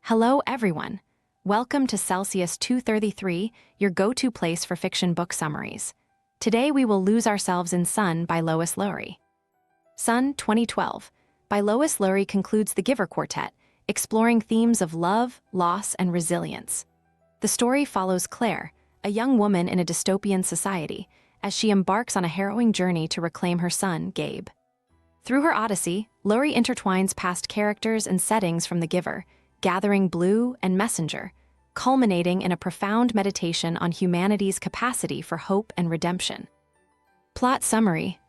Hello, everyone. Welcome to Celsius 233, your go-to place for fiction book summaries. Today we will lose ourselves in Sun by Lois Lowry. Sun 2012 by Lois Lowry concludes the Giver Quartet, exploring themes of love, loss, and resilience. The story follows Claire, a young woman in a dystopian society, as she embarks on a harrowing journey to reclaim her son, Gabe. Through her odyssey, Lowry intertwines past characters and settings from The Giver, Gathering Blue and Messenger, culminating in a profound meditation on humanity's capacity for hope and redemption. Plot summary.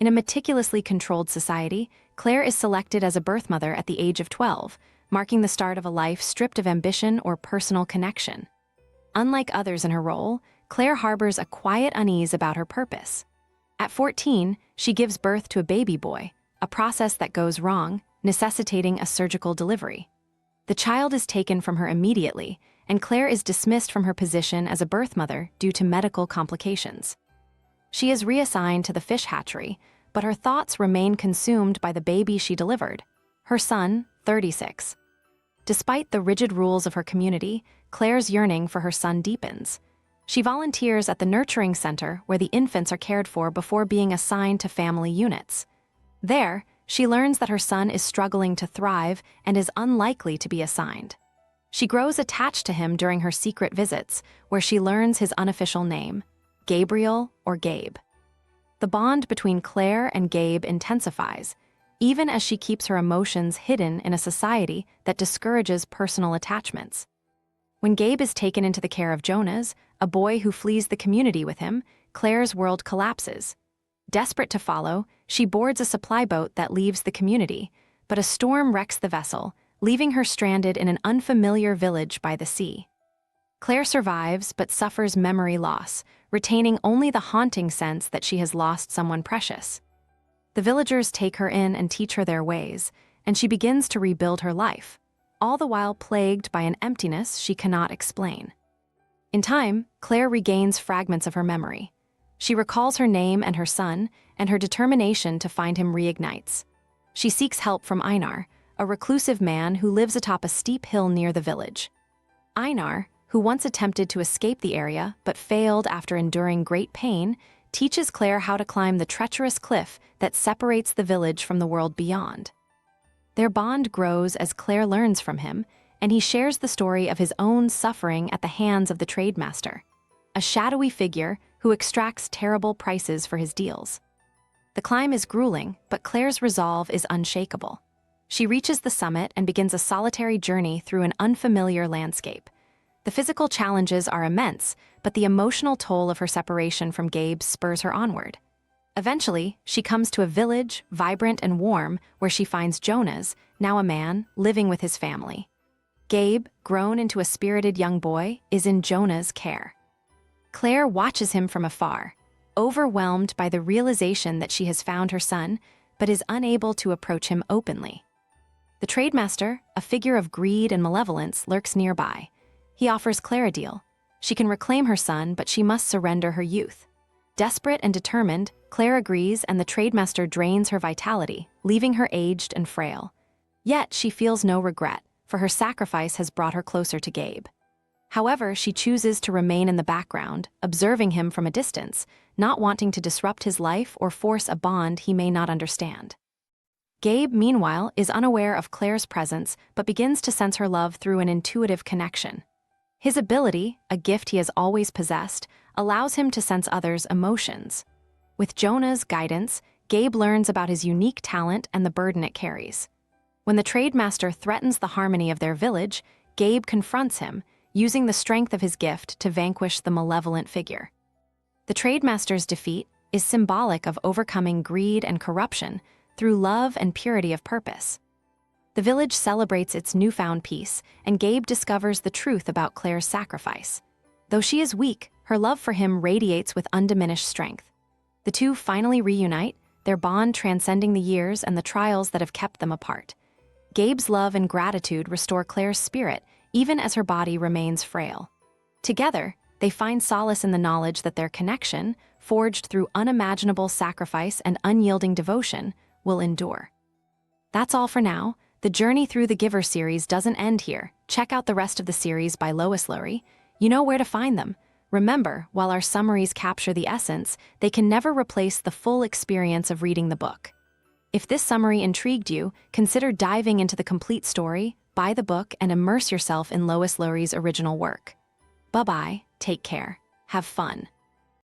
In a meticulously controlled society, Claire is selected as a birth mother at the age of 12, marking the start of a life stripped of ambition or personal connection. Unlike others in her role, Claire harbors a quiet unease about her purpose. At 14, she gives birth to a baby boy, a process that goes wrong, necessitating a surgical delivery. The child is taken from her immediately, and Claire is dismissed from her position as a birth mother due to medical complications. She is reassigned to the fish hatchery, but her thoughts remain consumed by the baby she delivered, her son, 36. Despite the rigid rules of her community, Claire's yearning for her son deepens. She volunteers at the nurturing center where the infants are cared for before being assigned to family units. There, she learns that her son is struggling to thrive and is unlikely to be assigned. She grows attached to him during her secret visits, where she learns his unofficial name, Gabriel or Gabe. The bond between Claire and Gabe intensifies, even as she keeps her emotions hidden in a society that discourages personal attachments. When Gabe is taken into the care of Jonas, a boy who flees the community with him, Claire's world collapses. Desperate to follow, she boards a supply boat that leaves the community, but a storm wrecks the vessel, leaving her stranded in an unfamiliar village by the sea. Claire survives but suffers memory loss, retaining only the haunting sense that she has lost someone precious. The villagers take her in and teach her their ways, and she begins to rebuild her life, all the while plagued by an emptiness she cannot explain. In time, Claire regains fragments of her memory. She recalls her name and her son, and her determination to find him reignites. She seeks help from Einar, a reclusive man who lives atop a steep hill near the village. Einar, who once attempted to escape the area but failed after enduring great pain, teaches Claire how to climb the treacherous cliff that separates the village from the world beyond. Their bond grows as Claire learns from him, and he shares the story of his own suffering at the hands of the trademaster, a shadowy figure who extracts terrible prices for his deals. The climb is grueling, but Claire's resolve is unshakable. She reaches the summit and begins a solitary journey through an unfamiliar landscape. The physical challenges are immense, but the emotional toll of her separation from Gabe spurs her onward. Eventually, she comes to a village, vibrant and warm, where she finds Jonas, now a man, living with his family. Gabe, grown into a spirited young boy, is in Jonah's care. Claire watches him from afar, overwhelmed by the realization that she has found her son, but is unable to approach him openly. The trademaster, a figure of greed and malevolence, lurks nearby. He offers Claire a deal. She can reclaim her son, but she must surrender her youth. Desperate and determined, Claire agrees, and the trademaster drains her vitality, leaving her aged and frail. Yet she feels no regret, for her sacrifice has brought her closer to Gabe. However, she chooses to remain in the background, observing him from a distance, not wanting to disrupt his life or force a bond he may not understand. Gabe, meanwhile, is unaware of Claire's presence but begins to sense her love through an intuitive connection. His ability, a gift he has always possessed, allows him to sense others' emotions. With Jonah's guidance, Gabe learns about his unique talent and the burden it carries. When the trademaster threatens the harmony of their village, Gabe confronts him, using the strength of his gift to vanquish the malevolent figure. The trademaster's defeat is symbolic of overcoming greed and corruption through love and purity of purpose. The village celebrates its newfound peace, and Gabe discovers the truth about Claire's sacrifice. Though she is weak, her love for him radiates with undiminished strength. The two finally reunite, their bond transcending the years and the trials that have kept them apart. Gabe's love and gratitude restore Claire's spirit, even as her body remains frail. Together, they find solace in the knowledge that their connection, forged through unimaginable sacrifice and unyielding devotion, will endure. That's all for now. the journey through the Giver series doesn't end here. Check out the rest of the series by Lois Lowry. You know where to find them. Remember, while our summaries capture the essence, they can never replace the full experience of reading the book. If this summary intrigued you, consider diving into the complete story, buy the book, and immerse yourself in Lois Lowry's original work. Bye-bye, take care, have fun.